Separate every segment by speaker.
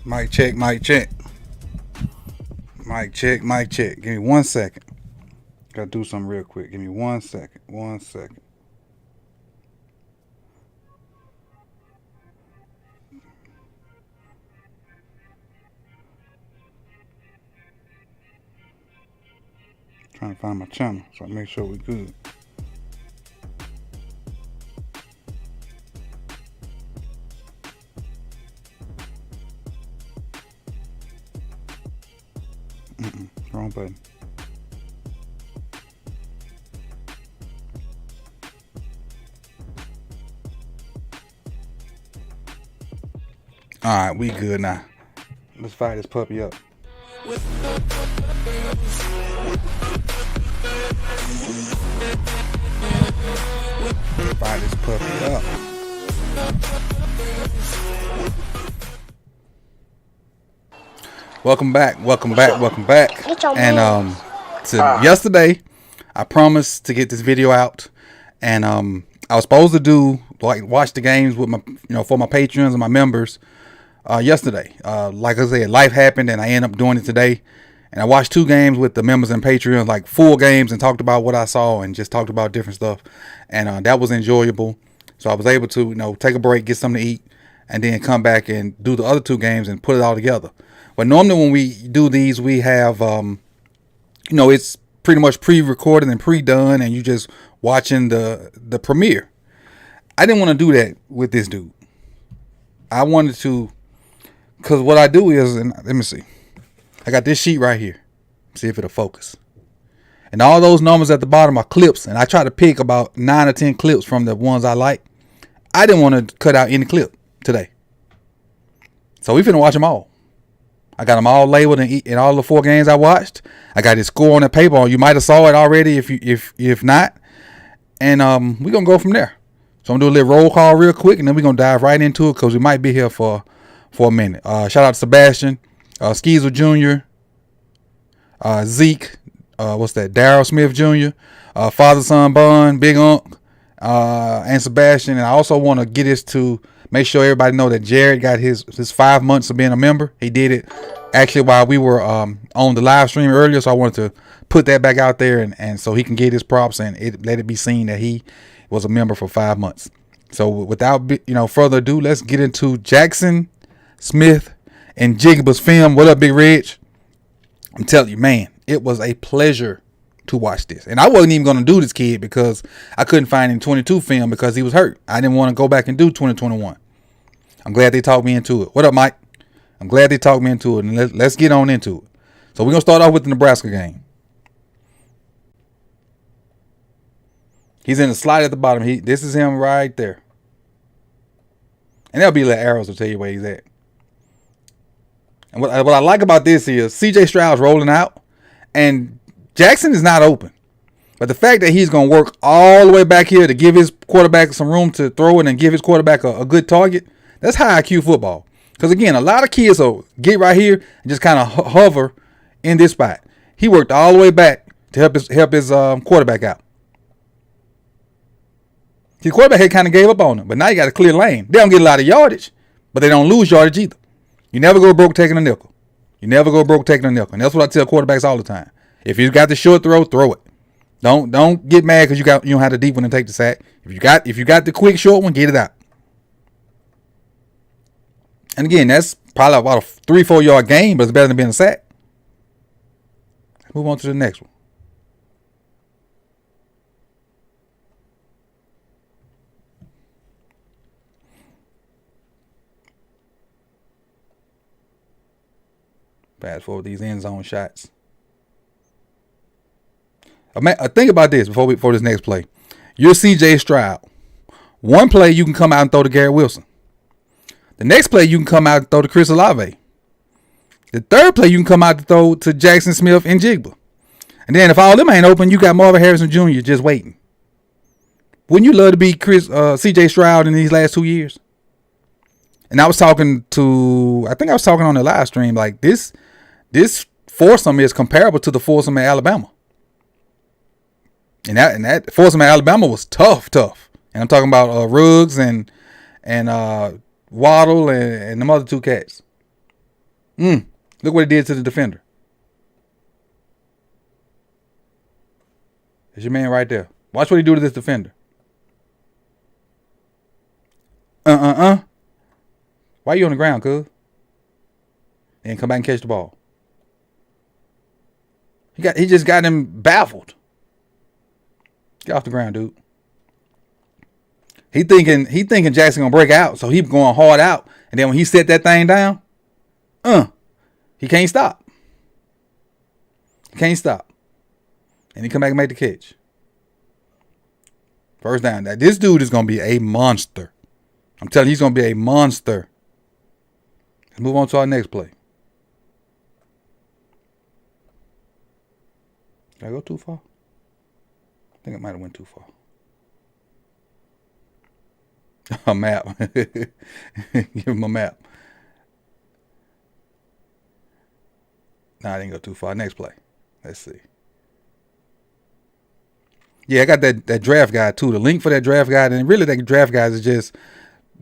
Speaker 1: Mic check, mic check. Mic check, mic check. Give me 1 second. Gotta do something real quick. Give me 1 second. 1 second. Trying to find my channel so I make sure we're good. Wrong button. All right, we good now. Let's fire this puppy up. Fire this puppy up. Welcome back. And yesterday, I promised to get this video out, and I was supposed to do watch the games with my for my patrons and my members yesterday. Like I said, life happened, and I ended up doing it today. And I watched 2 games with the members and patrons, like full games, and talked about what I saw and just talked about different stuff. And that was enjoyable. So I was able to take a break, get something to eat, and then come back and do the other 2 games and put it all together. But normally when we do these, we have it's pretty much pre-recorded and pre-done, and you just watching the premiere. I didn't want to do that with this dude. I wanted to, because what I do is, and let me see. I got this sheet right here. See if it'll focus. And all those numbers at the bottom are clips. And I try to pick about 9 or 10 clips from the ones I like. I didn't want to cut out any clip today. So we finna watch them all. I got them all labeled in all the 4 games I watched. I got his score on the paper. You might have saw it already if not. And we're going to go from there. So I'm going to do a little roll call real quick, and then we're going to dive right into it because we might be here for a minute. Shout out to Sebastian. Skeezer Jr., Zeke, Daryl Smith Jr., Father Son Bun, Big Unk, and Sebastian. And I also want to get this to make sure everybody know that Jared got his 5 months of being a member. He did it actually while we were on the live stream earlier, so I wanted to put that back out there and so he can get his props and let it be seen that he was a member for 5 months. So without further ado, let's get into Jaxon Smith-Njigba's film. What up, Big Reg? I'm telling you, man, it was a pleasure to watch this. And I wasn't even going to do this kid because I couldn't find him 22 film because he was hurt. I didn't want to go back and do 2021. I'm glad they talked me into it. What up, Mike? I'm glad they talked me into it. And let's get on into it. So we're going to start off with the Nebraska game. He's in the slide at the bottom. This is him right there. And there'll be little arrows to tell you where he's at. And what I like about this is CJ Stroud's rolling out, and Jaxon is not open. But the fact that he's going to work all the way back here to give his quarterback some room to throw it and give his quarterback a good target, that's high IQ football. Because, again, a lot of kids will get right here and just kind of hover in this spot. He worked all the way back to help his quarterback out. His quarterback had kind of gave up on him, but now you got a clear lane. They don't get a lot of yardage, but they don't lose yardage either. You never go broke taking a nickel. And that's what I tell quarterbacks all the time. If you got the short throw it. Don't get mad because you don't have the deep one and take the sack. If you got the quick short one, get it out. And again, that's probably about a 3-4 yard gain, but it's better than being a sack. Move on to the next one. Fast forward these end zone shots. Think about this before this next play. You're CJ Stroud. One play you can come out and throw to Garrett Wilson. The next play you can come out and throw to Chris Olave. The third play you can come out to throw to Jaxon Smith-Njigba. And then if all them ain't open, you got Marvin Harrison Jr. just waiting. Wouldn't you love to be CJ Stroud in these last 2 years? And I was talking on the live stream, like this foursome is comparable to the foursome at Alabama. And that foursome at Alabama was tough. And I'm talking about Ruggs and Waddle and them other 2 cats. Look what it did to the defender. It's your man right there. Watch what he do to this defender. Why you on the ground, cuz? And come back and catch the ball. He just got him baffled. Get off the ground, dude. He thinking Jaxon gonna break out, so he going hard out. And then when he set that thing down, he can't stop. He can't stop. And he come back and make the catch. First down. Now, this dude is gonna be a monster. I'm telling you, he's gonna be a monster. Let's move on to our next play. Did I go too far? I think I might have went too far. A map. Give him a map. Nah, I didn't go too far. Next play. Let's see. Yeah, I got that draft guide too. The link for that draft guide, and really that draft guide is just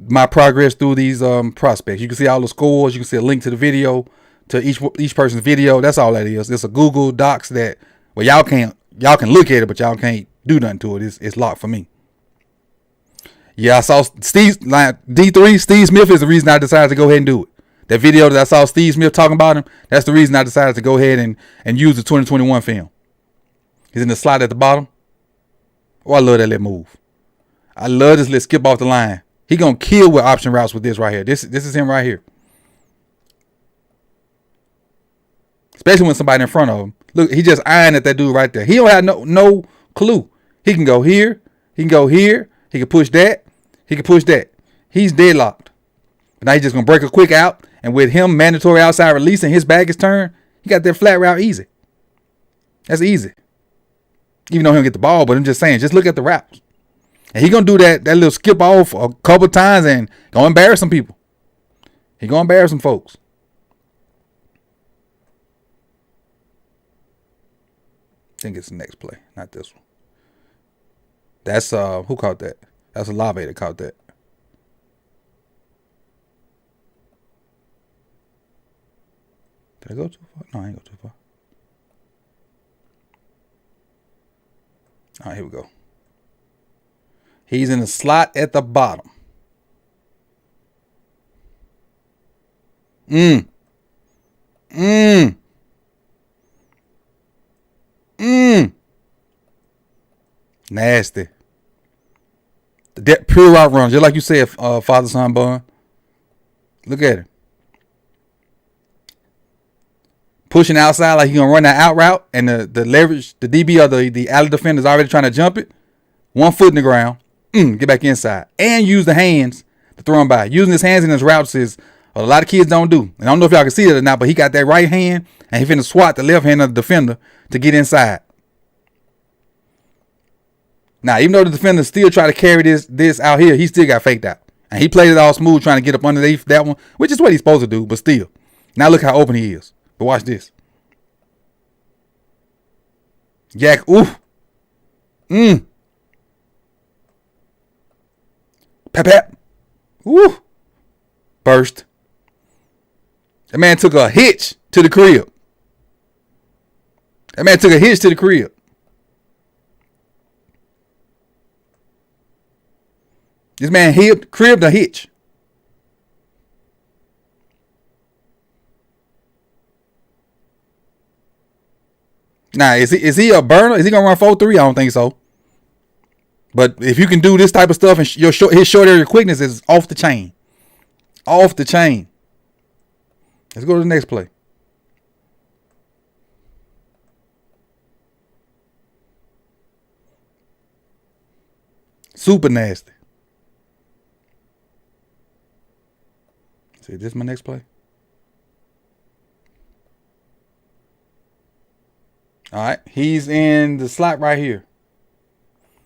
Speaker 1: my progress through these prospects. You can see all the scores. You can see a link to the video, to each person's video. That's all that is. It's a Google Docs that y'all can look at it, but y'all can't do nothing to it. It's locked for me. Yeah, I saw D3. Steve Smith is the reason I decided to go ahead and do it. That video that I saw Steve Smith talking about him, that's the reason I decided to go ahead and use the 2021 film. He's in the slot at the bottom. Oh, I love that little move. I love this little skip off the line. He gonna kill with option routes with this right here. This is him right here. Especially when somebody in front of him. Look, he just eyeing at that dude right there. He don't have no clue. He can go here. He can go here. He can push that. He can push that. He's deadlocked. But now he's just going to break a quick out. And with him mandatory outside release and his back is turned, he got that flat route easy. That's easy. Even though he don't get the ball, but I'm just saying, just look at the routes. And he going to do that little skip off a couple times and going to embarrass some people. He going to embarrass some folks. I think it's the next play, not this one. That's who caught that? That's Olave that caught that. Did I go too far? No, I ain't go too far. All right, here we go. He's in the slot at the bottom. Nasty. That pure route run, just like you said, father son bun. Look at it. Pushing outside like he's gonna run that out route, and the leverage, the DB or the alley defender is already trying to jump it. 1 foot in the ground. Get back inside. And use the hands to throw him by. Using his hands in his routes is what a lot of kids don't do. And I don't know if y'all can see it or not, but he got that right hand and he finna swat the left hand of the defender to get inside. Now, even though the defender still try to carry this out here, he still got faked out. And he played it all smooth trying to get up underneath that one, which is what he's supposed to do, but still. Now look how open he is. But watch this. Jack, oof. Pap. Ooh. Burst. That man took a hitch to the crib. This man cribbed a hitch. Now, is he a burner? Is he gonna run 4.3? I don't think so. But if you can do this type of stuff and his short area quickness is off the chain. Off the chain. Let's go to the next play. Super nasty. See, this is my next play. All right, he's in the slot right here.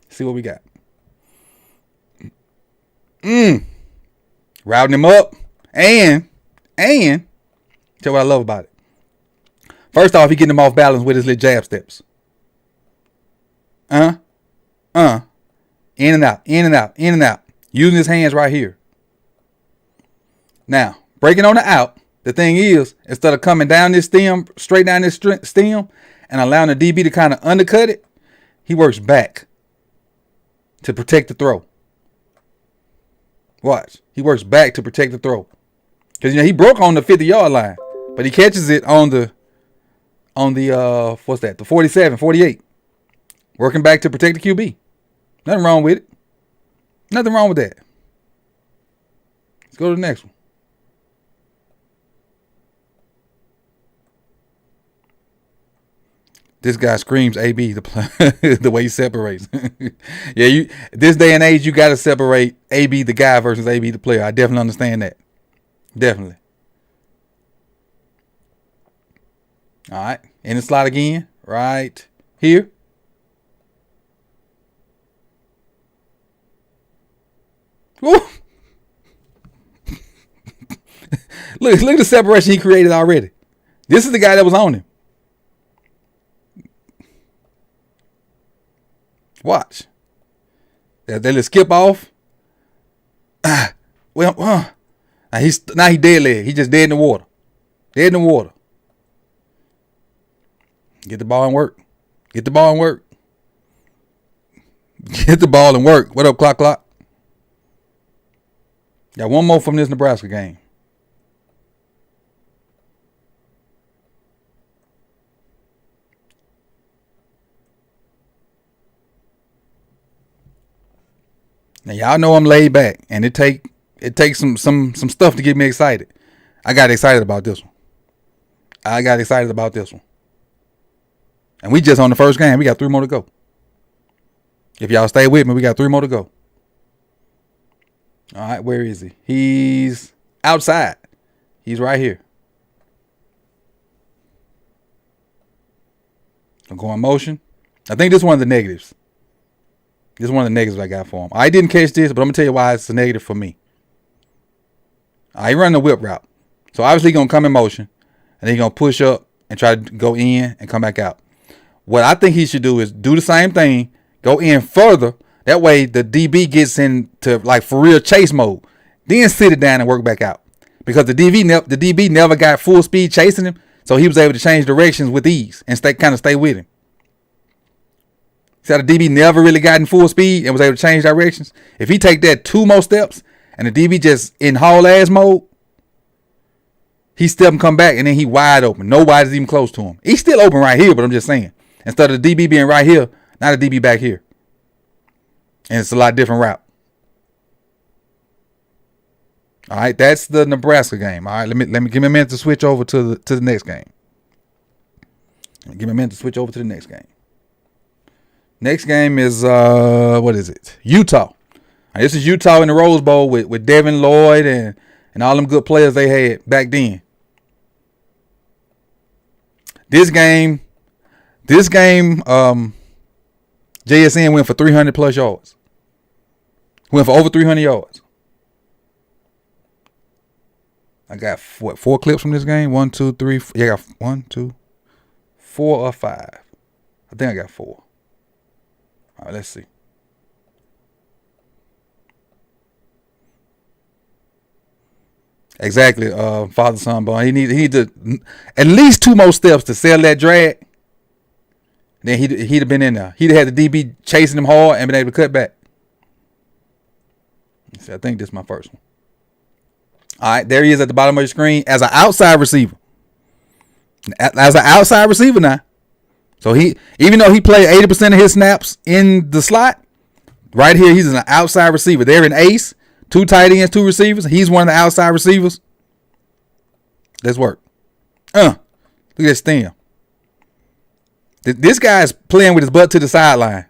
Speaker 1: See what we got. Routing him up. And tell what I love about it. First off, he getting him off balance with his little jab steps. In and out. Using his hands right here. Now, breaking on the out. The thing is, instead of coming down this stem, straight down this stem, and allowing the DB to kind of undercut it, he works back to protect the throw. Watch. He works back to protect the throw. Because, he broke on the 50-yard line. But he catches it on the what's that? The 47, 48. Working back to protect the QB. Nothing wrong with it. Nothing wrong with that. Let's go to the next one. This guy screams AB the way he separates. Yeah, this day and age, you got to separate AB the guy versus AB the player. I definitely understand that. Definitely. All right. In the slot again. Right here. Woo. Look at the separation he created already. This is the guy that was on him. Watch. They let skip off. Now he's dead leg. He just dead in the water. Dead in the water. Get the ball and work. Get the ball and work. Get the ball and work. What up, clock? Got one more from this Nebraska game. Now y'all know I'm laid back, and it takes some stuff to get me excited. I got excited about this one. And we just on the first game. We got 3 more to go. If y'all stay with me, we got 3 more to go. All right, where is he? He's outside. He's right here. I'm going motion. I think this is one of the negatives. This is one of the negatives I got for him. I didn't catch this, but I'm going to tell you why it's a negative for me. He run the whip route. So obviously he's going to come in motion. And then he's going to push up and try to go in and come back out. What I think he should do is do the same thing. Go in further. That way the DB gets into like for real chase mode. Then sit it down and work back out. Because the DB never got full speed chasing him. So he was able to change directions with ease and stay with him. So the DB never really got in full speed and was able to change directions. If he take that 2 more steps and the DB just in haul ass mode, he step and come back and then he wide open. Nobody's even close to him. He's still open right here, but I'm just saying. Instead of the DB being right here, now the DB back here. And it's a lot different route. All right, that's the Nebraska game. All right, let me give me a minute to switch over to the next game. Next game is what is it? Utah. Now, this is Utah in the Rose Bowl with Devin Lloyd and all them good players they had back then. This game, JSN went for 300 plus yards. Went for over 300 yards. I got 4 clips from this game? 1, 2, 3. Yeah, I got 1, 2, 4 or 5. I think I got 4. All right, let's see. Exactly, father son ball. He need to at least 2 more steps to sell that drag. Then he'd have been in there. He'd have had the DB chasing him hard and been able to cut back. See, I think this is my first one. All right, there he is at the bottom of your screen as an outside receiver. Now. So even though he played 80% of his snaps in the slot, right here he's an outside receiver. They're an ace, 2 tight ends, 2 receivers. He's one of the outside receivers. Let's work. Look at this stem. This guy is playing with his butt to the sideline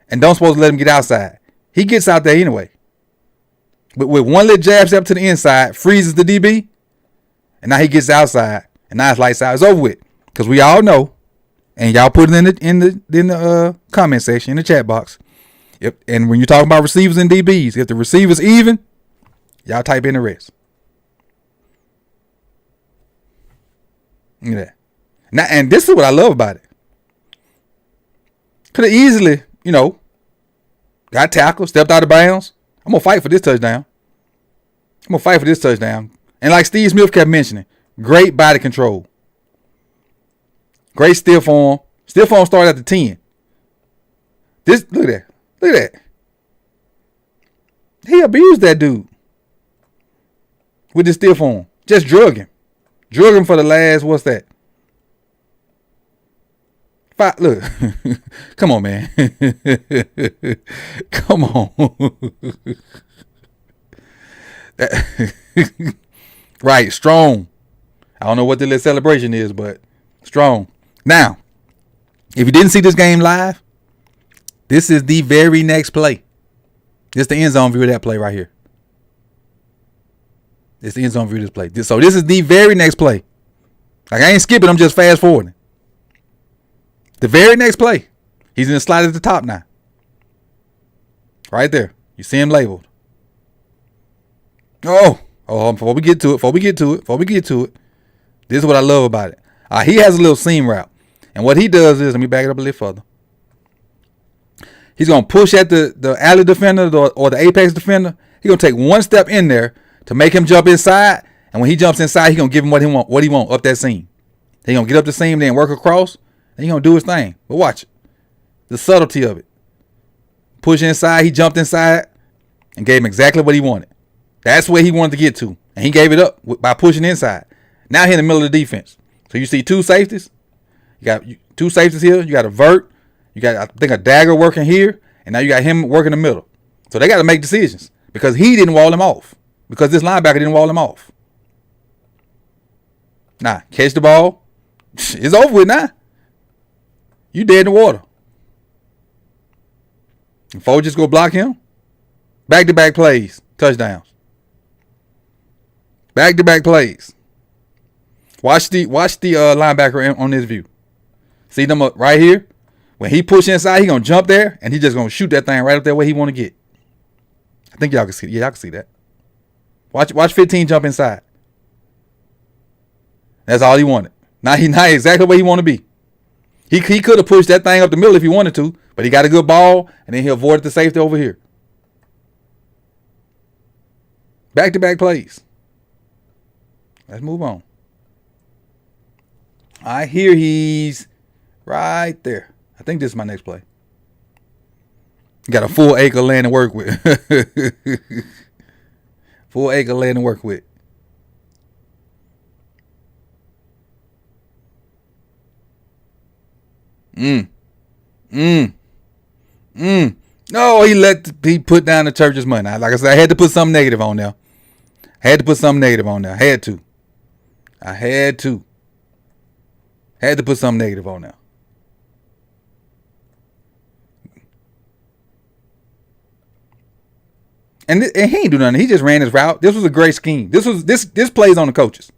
Speaker 1: and don't supposed to let him get outside. He gets out there anyway. With one little jab step to the inside, freezes the DB, and now he gets outside, and now it's lights out. It's over with. Because we all know, and y'all put it in the comment section, in the chat box. And when you're talking about receivers and DBs, if the receiver's even, y'all type in the rest. Look at that. Now, and this is what I love about it. Could have easily, got tackled, stepped out of bounds. I'm going to fight for this touchdown. And like Steve Smith kept mentioning, great body control. Great stiff arm. Stiff arm started at the 10. Look at that. Look at that. He abused that dude with his stiff arm. Just drug him. Drug him for the last, what's that? Look. Come on, man. Come on. Right, strong. I don't know what the little celebration is, but strong. Now, if you didn't see this game live, this is the very next play. This is the end zone view of that play right here. This is the end zone view of this play. So this is the very next play. Like, I ain't skipping, I'm just fast forwarding. The very next play. He's in the slide at the top now. Right there. You see him labeled. Before we get to it, this is what I love about it. He has a little seam route. And what he does is, let me back it up a little further. He's going to push at the alley defender or the apex defender. He's going to take one step in there to make him jump inside. And when he jumps inside, he's going to give him what he want up that seam. He's going to get up the seam, then work across. And he's going to do his thing. But watch it. The subtlety of it. Push inside. He jumped inside and gave him exactly what he wanted. That's where he wanted to get to. And he gave it up by pushing inside. Now he's in the middle of the defense. So you see two safeties. You got two safeties here. You got a vert. You got, I think, a dagger working here. And now you got him working in the middle. So they got to make decisions. Because he didn't wall him off. Because this linebacker didn't wall him off. Nah, catch the ball. It's over with now. You dead in the water. And Foles just go block him. Back-to-back plays. Touchdowns. Back-to-back plays. Watch the linebacker on this view. See them up right here? When he push inside, he going to jump there, and he just going to shoot that thing right up there where he want to get. I think y'all can see it. Yeah, y'all can see that. Watch 15 jump inside. That's all he wanted. Now he's not exactly where he want to be. He could have pushed that thing up the middle if he wanted to, but he got a good ball, and then he avoided the safety over here. Back-to-back plays. Let's move on. I hear he's right there. I think this is my next play. Got a full acre land to work with. Full acre land to work with. No, he put down the church's money. Like I said, I had to put something negative on there. Had to put something negative on there. And he ain't do nothing. He just ran his route. This was a great scheme. This plays on the coaches.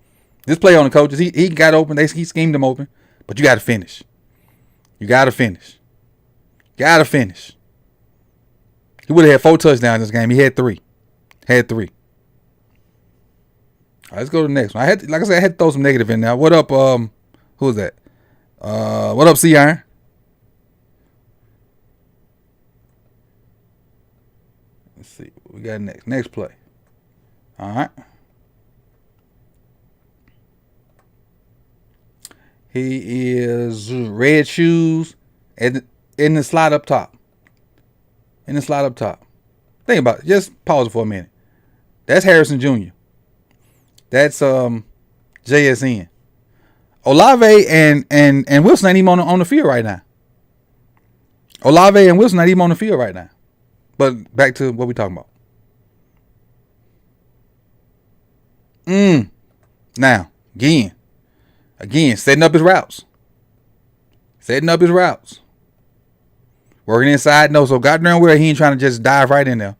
Speaker 1: This play on the coaches. He got open. He schemed him open. But you got to finish. You got to finish. He would have had 4 touchdowns in this game. He had 3. All right, let's go to the next one. I had to throw some negative in there. What up? Who is that? What up, C Iron? Let's see what we got next. Next play. All right. He is red shoes in the slot up top. Think about it. Just pause it for a minute. That's Harrison Jr. That's JSN. Olave and Wilson ain't even on the field right now. But back to what we talking about. Now, again, setting up his routes. Working inside, no. So goddamn well, he ain't trying to just dive right in there.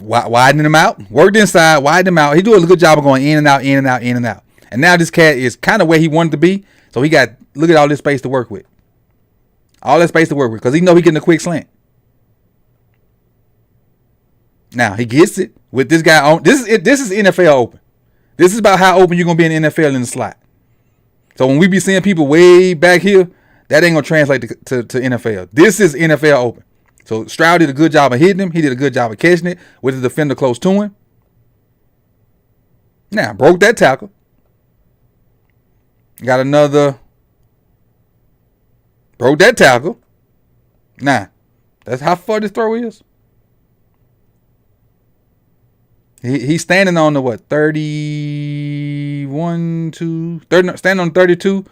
Speaker 1: Widening him out. Worked inside, widened him out. He doing a good job of going in and out. And now this cat is kind of where he wanted to be. So he got, look at all this space to work with. Because he know he getting a quick slant. Now, he gets it with this guy on. This is NFL open. This is about how open you're going to be in the NFL in the slot. So when we be seeing people way back here, that ain't going to translate to NFL. This is NFL open. So Stroud did a good job of hitting him. He did a good job of catching it with the defender close to him. Now, broke that tackle. Got another. Broke that tackle. Now, that's how far this throw is. He's standing on the what? 31, 2, 30, standing on 32.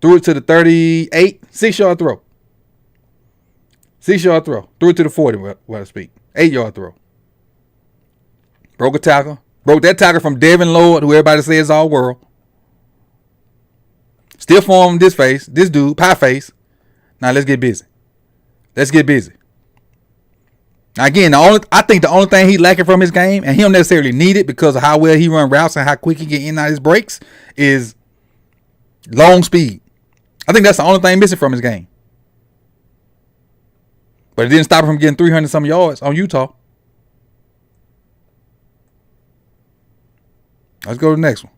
Speaker 1: Threw it to the 38. 6-yard throw. 6-yard throw. Threw it to the 40, what I speak. 8-yard throw. Broke a tackle. Broke that tackle from Devin Lloyd, who everybody says all world. Still formed this face. This dude, pie face. Now let's get busy. Let's get busy. Now again, I think the only thing he lacking from his game, and he don't necessarily need it because of how well he run routes and how quick he get in and out of his breaks, is long speed. I think that's the only thing missing from his game. But it didn't stop him from getting 300-some yards on Utah. Let's go to the next one.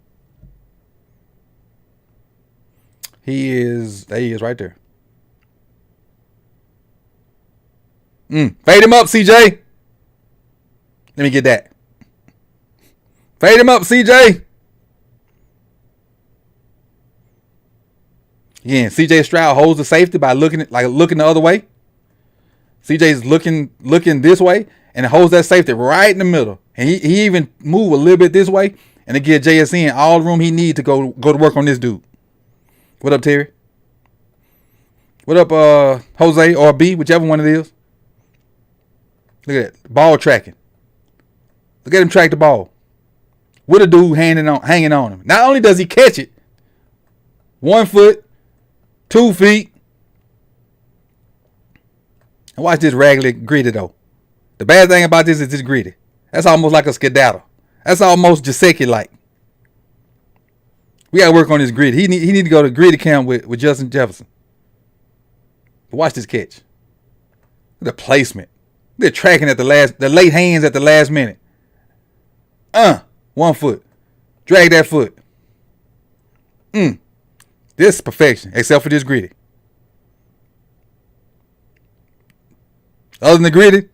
Speaker 1: There he is right there. Fade him up, CJ. Let me get that. Fade him up, CJ. Again, CJ Stroud holds the safety by looking the other way. CJ's looking this way and it holds that safety right in the middle. And he even move a little bit this way and it gives JSN all the room he needs to go to work on this dude. What up, Terry? What up, Jose or B, whichever one it is. Look at that. Ball tracking. Look at him track the ball. With a dude hanging on him. Not only does he catch it, 1 foot, 2 feet. And watch this raggedy gritty though. The bad thing about this is this gritty. That's almost like a skedaddle. That's almost Jaseki like. We gotta work on this gritty. He need to go to gritty camp with Justin Jefferson. But watch this catch. The placement. They're tracking at the late hands at the last minute. 1 foot. Drag that foot. This is perfection, except for this gritty. Other than the gritty,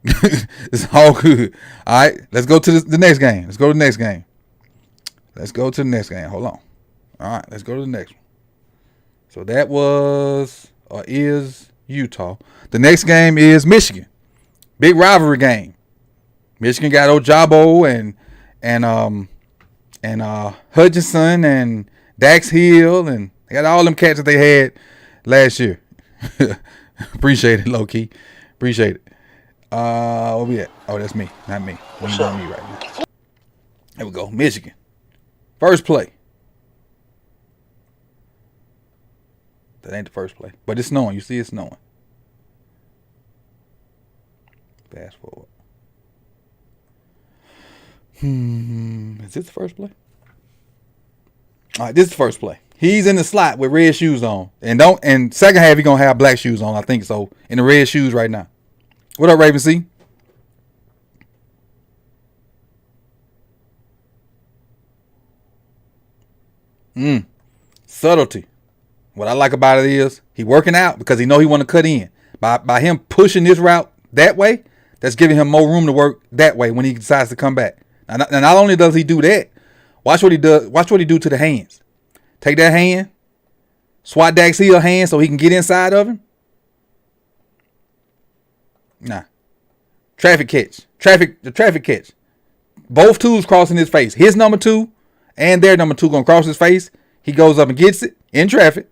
Speaker 1: it's all good. All right, let's go to the next game. Let's go to the next game. Hold on. All right, let's go to the next one. So that was or is Utah. The next game is Michigan. Big rivalry game. Michigan got Ojabo and Hutchinson and Dax Hill, and they got all them cats that they had last year. Appreciate it, low key. Appreciate it. Where we at? Oh, that's me, not me. What's up? Me right now. There we go. Michigan. First play. That ain't the first play, but it's snowing. You see, it's snowing. Fast forward. Is this the first play? All right, this is the first play. He's in the slot with red shoes on. And second half, he's going to have black shoes on, I think so. In the red shoes right now. What up, Raven C? Subtlety. What I like about it is he working out because he know he want to cut in. By him pushing this route that way, that's giving him more room to work that way when he decides to come back. And not only does he do that, watch what he does. Watch what he do to the hands. Take that hand, swat Dax Hill hand so he can get inside of him. Nah. Traffic catch. The traffic catch. Both twos crossing his face. His number 2 and their number 2 gonna cross his face. He goes up and gets it in traffic.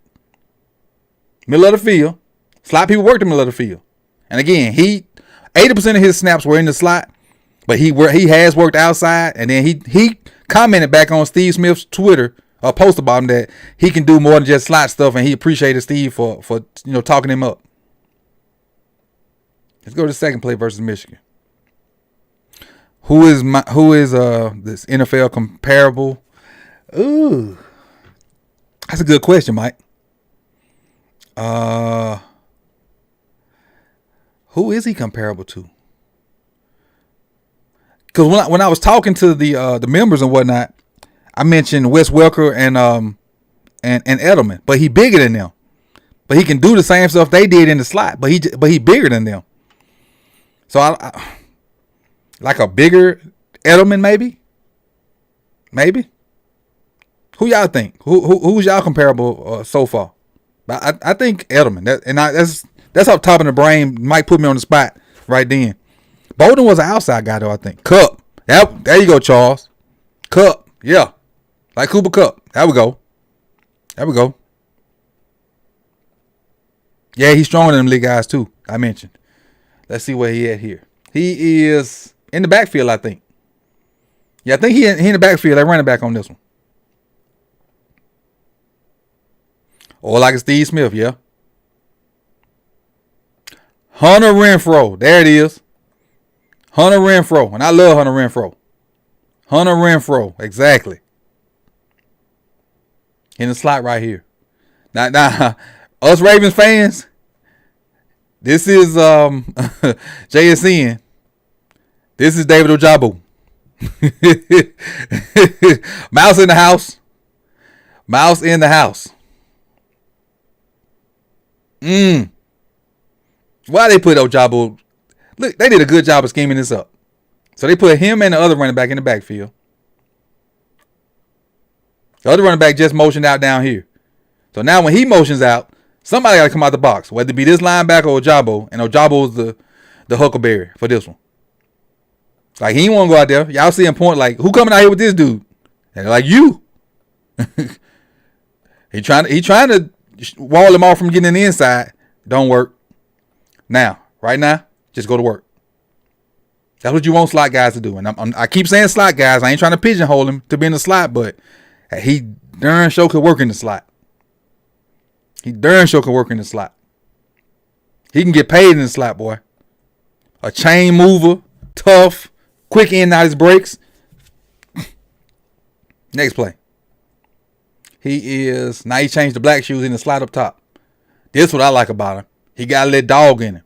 Speaker 1: Middle of the field. Slot people work the middle of the field. And again, 80% of his snaps were in the slot, but he has worked outside. And then he commented back on Steve Smith's Twitter post about him that he can do more than just slot stuff, and he appreciated Steve for talking him up. Let's go to the second play versus Michigan. Who is this NFL comparable? Ooh, that's a good question, Mike. Who is he comparable to? Because when I was talking to the members and whatnot, I mentioned Wes Welker and Edelman, but he bigger than them. But he can do the same stuff they did in the slot, but he bigger than them. So I like a bigger Edelman maybe. Maybe. Who y'all think? Who's y'all comparable so far? But I think Edelman. That's up top of the brain. Might put me on the spot right then. Bolden was an outside guy though. I think Cup. Yep. There you go, Charles. Cup. Yeah. Like Cooper Cup. There we go. There we go. Yeah, he's stronger than them little guys too. I mentioned. Let's see where he at here. He is in the backfield, I think. Yeah, I think he in the backfield. They running back on this one. Or like a Steve Smith, yeah. Hunter Renfrow. There it is. Hunter Renfrow. And I love Hunter Renfrow. Hunter Renfrow. Exactly. In the slot right here. Now, us Ravens fans, this is JSN. This is David Ojabo. Mouse in the house. Mouse in the house. Why they put Ojabo? Look, they did a good job of scheming this up. So they put him and the other running back in the backfield. The other running back just motioned out down here. So now when he motions out, somebody got to come out the box. Whether it be this linebacker or Ojabo. And Ojabo's the huckleberry for this one. Like, he ain't want to go out there. Y'all see him point like, who coming out here with this dude? And they're like, you. He trying to wall him off from getting in the inside. Don't work. Now, right now, just go to work. That's what you want slot guys to do. And I keep saying slot guys. I ain't trying to pigeonhole him to be in the slot, but he darn sure could work in the slot. He darn sure could work in the slot. He can get paid in the slot, boy. A chain mover, tough, quick in and out his breaks. Next play. Now he changed the black shoes in the slot up top. This is what I like about him. He got a little dog in him.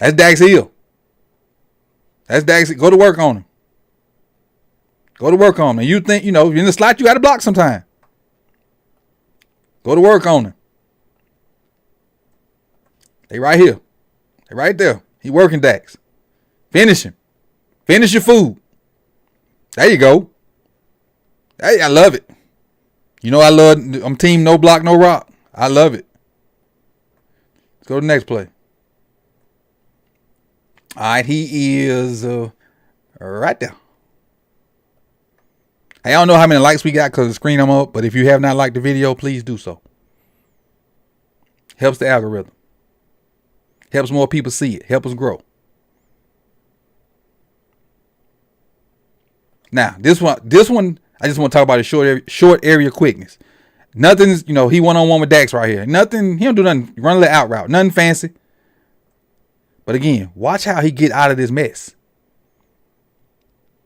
Speaker 1: That's Dax Hill. Go to work on him. Go to work on him. And you think, you're in the slot, you got to block sometime. Go to work on him. They right here. They right there. He working Dax. Finish him. Finish your food. There you go. Hey, I love it. I'm team no block, no rock. I love it. Let's go to the next play. All right, he is right there. Hey, I don't know how many likes we got because the screen I'm up, but if you have not liked the video, please do so. Helps the algorithm. Helps more people see it. Help us grow. Now, this one, I just want to talk about his short area quickness. Nothing's, he one-on-one with Dax right here. Nothing, he don't do nothing. Run a little out route. Nothing fancy. But again, watch how he get out of this mess.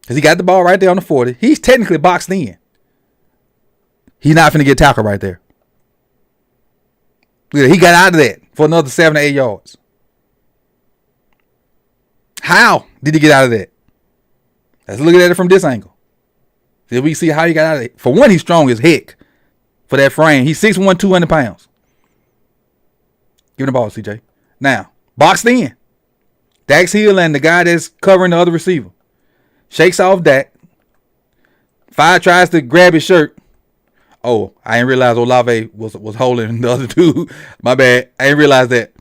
Speaker 1: Because he got the ball right there on the 40. He's technically boxed in. He's not finna get tackled right there. Look at that. He got out of that for another 7 to 8 yards. How did he get out of that? Let's look at it from this angle. Did we see how he got out of it? For one, he's strong as heck. For that frame. He's 6'1", 200 pounds. Give him the ball, CJ. Now, boxed in. Dax Hill and the guy that's covering the other receiver. Shakes off Dak. Five tries to grab his shirt. Oh, I didn't realize Olave was holding the other dude. My bad. I didn't realize that.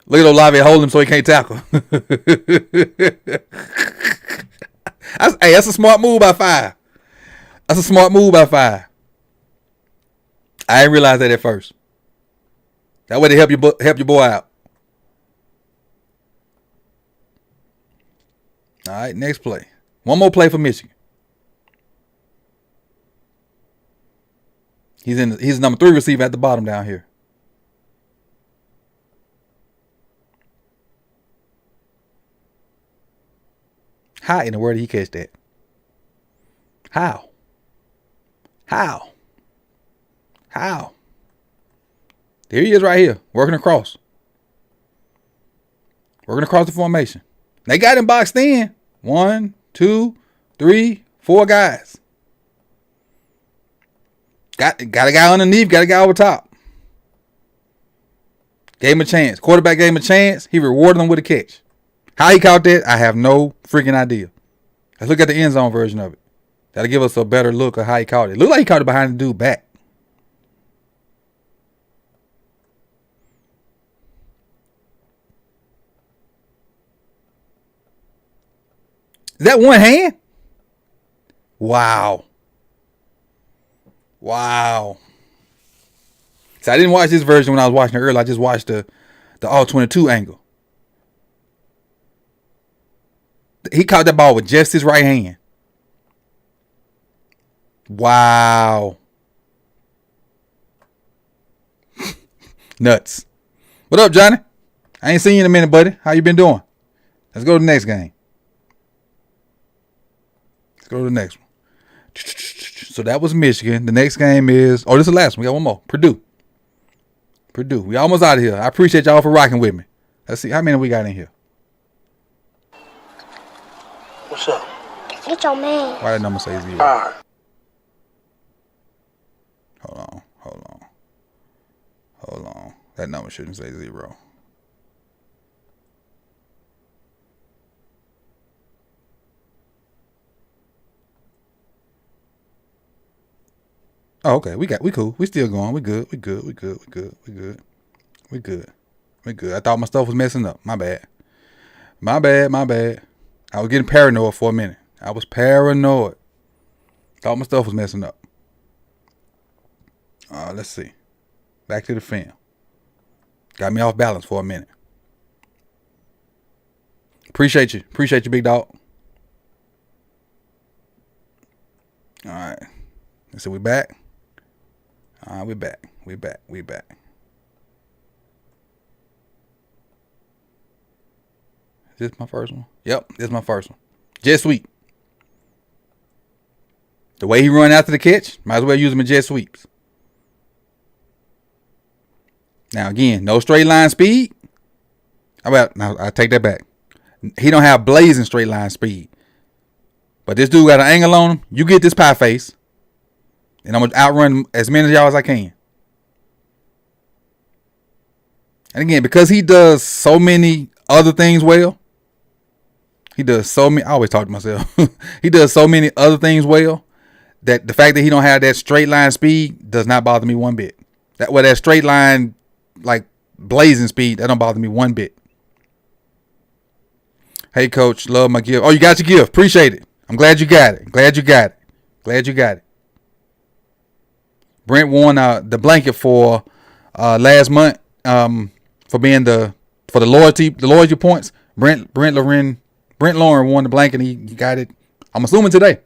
Speaker 1: Look at Olave holding him so he can't tackle. That's a smart move by Five. That's a smart move by Five. I didn't realize that at first. That way to help your boy out. All right, next play. One more play for Michigan. He's number 3 receiver at the bottom down here. How in the world did he catch that? How? There he is right here, working across. Working across the formation. They got him boxed in. 1, 2, 3, 4 guys. Got a guy underneath, got a guy over top. Gave him a chance. Quarterback gave him a chance. He rewarded him with a catch. How he caught that, I have no freaking idea. Let's look at the end zone version of it. That'll give us a better look of how he caught it. Looked like he caught it behind the dude back. Is that one hand? Wow. Wow. So I didn't watch this version when I was watching it earlier. I just watched the all 22 angle. He caught that ball with just his right hand. Wow. Nuts. What up, Johnny? I ain't seen you in a minute, buddy. How you been doing? Let's go to the next game. Let's go to the next one. So that was Michigan. The next game is... Oh, this is the last one. We got one more. Purdue. We almost out of here. I appreciate y'all for rocking with me. Let's see. How many we got in here?
Speaker 2: What's up?
Speaker 3: It's your man.
Speaker 1: Why that number say 0?
Speaker 2: Alright.
Speaker 1: Hold on. That number shouldn't say 0. Oh, okay. We cool. We still going. We good. I thought my stuff was messing up. My bad. I was getting paranoid for a minute. Thought my stuff was messing up. Let's see. Back to the film. Got me off balance for a minute. Appreciate you, big dog. All right. So we back. We back. Is this my first one? Yep, this is my first one. Jet sweep. The way he run after the catch, might as well use him in jet sweeps. Now again, no straight line speed. Now I take that back. He don't have blazing straight line speed. But this dude got an angle on him. You get this pie face. And I'm going to outrun as many of y'all as I can. And again, because he does so many other things well. I always talk to myself. He does so many other things well. That the fact that he don't have that straight line speed does not bother me one bit. That straight line, like blazing speed, that don't bother me one bit. Hey, coach, love my gift. Oh, you got your gift. Appreciate it. I'm glad you got it. Glad you got it. Brent won the blanket for last month for being the loyalty points. Brent Lauren won the blanket. And he got it. I'm assuming today.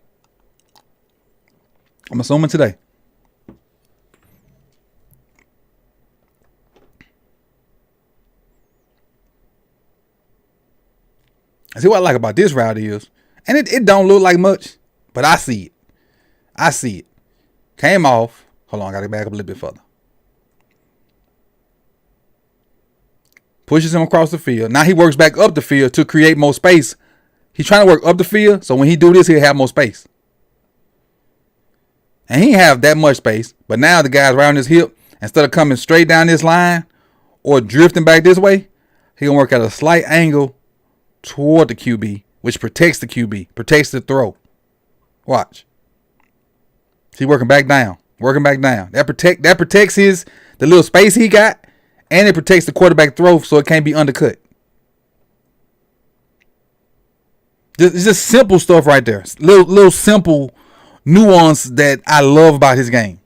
Speaker 1: See what I like about this route is, and it don't look like much, but I see it. Came off. Hold on, I gotta back up a little bit further. Pushes him across the field. Now he works back up the field to create more space. He's trying to work up the field, so when he do this, he'll have more space. And he ain't have that much space, but now the guy's around his hip. Instead of coming straight down this line or drifting back this way, he gonna work at a slight angle toward the QB, which protects the QB, protects the throw. Watch. See, working back down. That protects the little space he got, and it protects the quarterback throw so it can't be undercut. It's just simple stuff right there. Little simple nuance that I love about his game.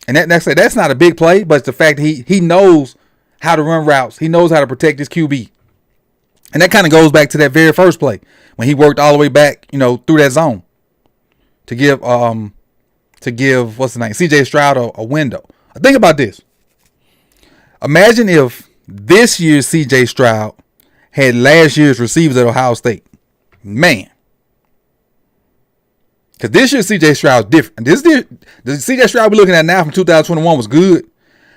Speaker 1: And that's not a big play, but it's the fact that he knows how to run routes. He knows how to protect his QB. And that kind of goes back to that very first play when he worked all the way back, through that zone to give what's his name, CJ Stroud a window. Think about this. Imagine if this year's CJ Stroud had last year's receivers at Ohio State. Man. Because this year's CJ Stroud is different. The CJ Stroud we're looking at now from 2021 was good.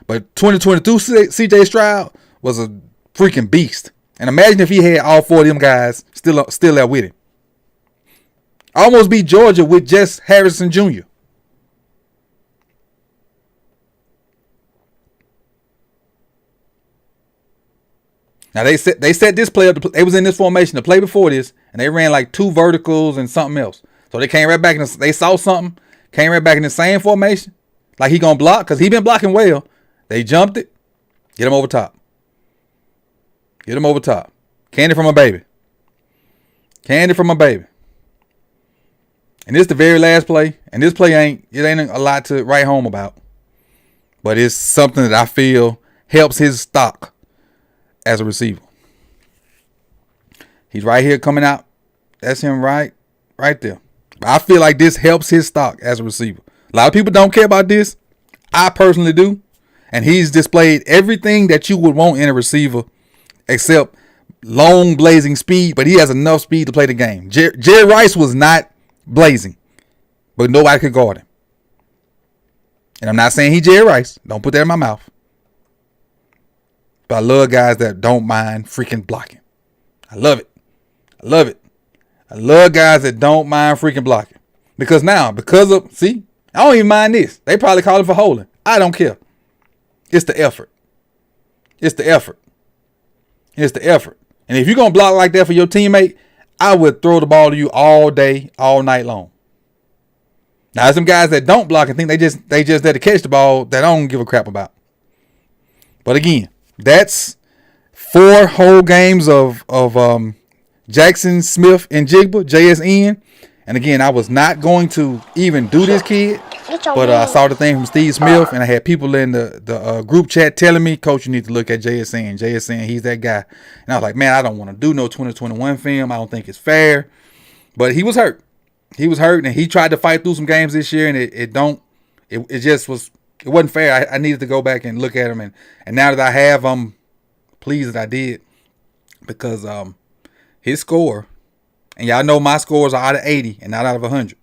Speaker 1: But 2022 CJ Stroud was a freaking beast. And imagine if he had all four of them guys still there with him. Almost beat Georgia with just Harrison Jr. Now they set this play up. They was in this formation the play before this, and they ran like 2 verticals and something else. So they came right back and they saw something, came right back in the same formation, like he gonna block because he been blocking well. They jumped it, get him over top. Get him over top. Candy from a baby. Candy from a baby. And this is the very last play, and this play ain't a lot to write home about, but it's something that I feel helps his stock as a receiver. He's right here coming out. That's him right there. I feel like this helps his stock as a receiver. A lot of people don't care about this. I personally do. And he's displayed everything that you would want in a receiver except long blazing speed, but he has enough speed to play the game. Jerry Rice was not blazing, but nobody could guard him. And I'm not saying he Jerry Rice. Don't put that in my mouth. But I love guys that don't mind freaking blocking. I love it. I love it. I love guys that don't mind freaking blocking. Because I don't even mind this. They probably call it for holding. I don't care. It's the effort. It's the effort. It's the effort. And if you're going to block like that for your teammate, I would throw the ball to you all day, all night long. Now, there's some guys that don't block and think they just there to catch the ball that I don't give a crap about. But again, that's 4 whole games of Jaxon Smith-Njigba, JSN. And again, I was not going to even do this kid, but I saw the thing from Steve Smith, and I had people in the group chat telling me, Coach, you need to look at JSN. JSN, he's that guy. And I was like, man, I don't want to do no 2021 film. I don't think it's fair. But he was hurt. He was hurt, and he tried to fight through some games this year, and it wasn't fair. I needed to go back and look at him, and now that I have, I'm pleased that I did, because his score, and y'all know my scores are out of 80 and not out of 100.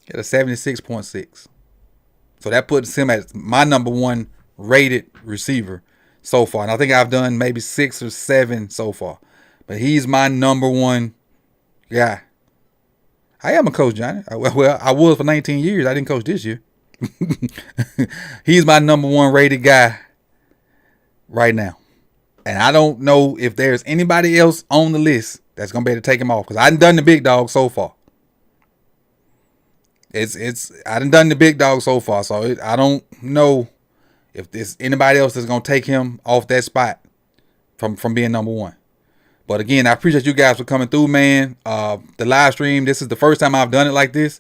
Speaker 1: He had a 76.6. So that puts him as my number 1 rated receiver so far. And I think I've done maybe 6 or 7 so far. But he's my number 1 guy. I am a coach, Johnny. Well, I was for 19 years. I didn't coach this year. He's my number 1 rated guy right now. And I don't know if there's anybody else on the list that's going to be able to take him off, because I done the big dog so far. I done the big dog so far, so I don't know if there's anybody else that's going to take him off that spot from being number 1. But again, I appreciate you guys for coming through, man. The live stream, this is the first time I've done it like this,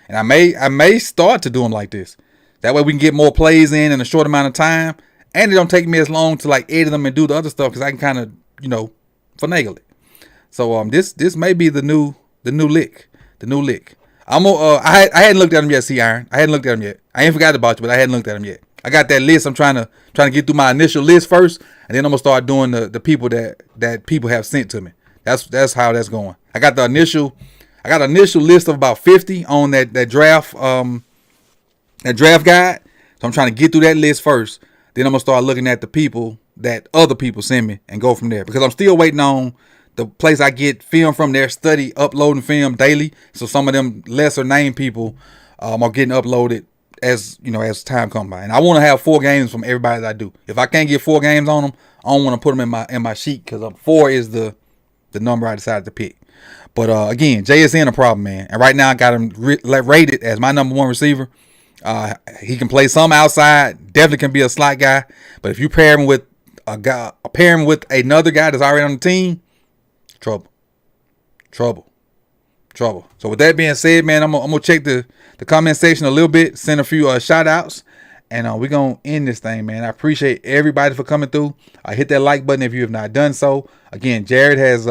Speaker 1: and I may start to do them like this. That way we can get more plays in a short amount of time, and it don't take me as long to like edit them and do the other stuff, because I can kind of finagle it. So this may be the new lick. I hadn't looked at him yet, C-Iron. I hadn't looked at him yet. I ain't forgot about you, but I hadn't looked at him yet. I got that list. I'm trying to get through my initial list first, and then I'm gonna start doing the people that people have sent to me. That's how that's going. I got an initial list of about 50 on that draft guide. So I'm trying to get through that list first. Then I'm gonna start looking at the people that other people send me and go from there, because I'm still waiting on the place I get film from. Their study uploading film daily, so some of them lesser named people are getting uploaded as time comes by. And I want to have 4 games from everybody that I do. If I can't get 4 games on them, I don't want to put them in my sheet, because 4 is the number I decided to pick. But again, JSN a problem, man. And right now I got him rated as my number 1 receiver. He can play some outside, definitely can be a slot guy. But if you pair him with another guy that's already on the team, trouble. So with that being said, man, I'm gonna check the comment section a little bit, send a few shout outs, and we're gonna end this thing, man. I appreciate everybody for coming through. Hit that like button if you have not done so. Again, Jared has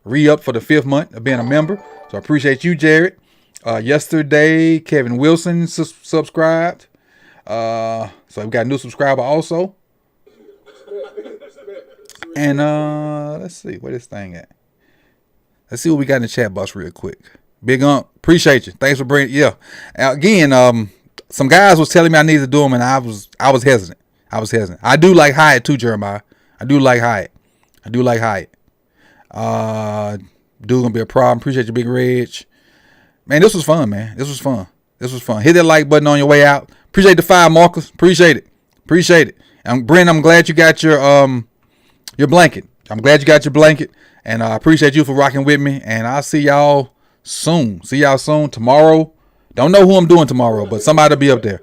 Speaker 1: re-upped for the 5th month of being a member, so I appreciate you, Jared. Yesterday, Kevin Wilson subscribed, so we got a new subscriber also. And let's see where this thing at. Let's see what we got in the chat box real quick. Big Ump, appreciate you. Thanks for bringing. Yeah. Again, some guys was telling me I needed to do them, and I was hesitant. I do like Hyatt too, Jeremiah. I do like Hyatt. Dude gonna be a problem. Appreciate you, Big Reg. Man, this was fun, man. This was fun. Hit that like button on your way out. Appreciate the 5 markers. Appreciate it. And Brent, I'm glad you got your your blanket. I'm glad you got your blanket, and I appreciate you for rocking with me. And I'll see y'all soon. See y'all soon tomorrow. Don't know who I'm doing tomorrow, but somebody will be up there.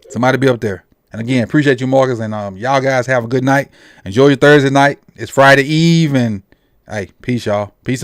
Speaker 1: Somebody be up there. And again, appreciate you, Marcus. And y'all guys have a good night. Enjoy your Thursday night. It's Friday Eve, and hey, peace, y'all. Peace.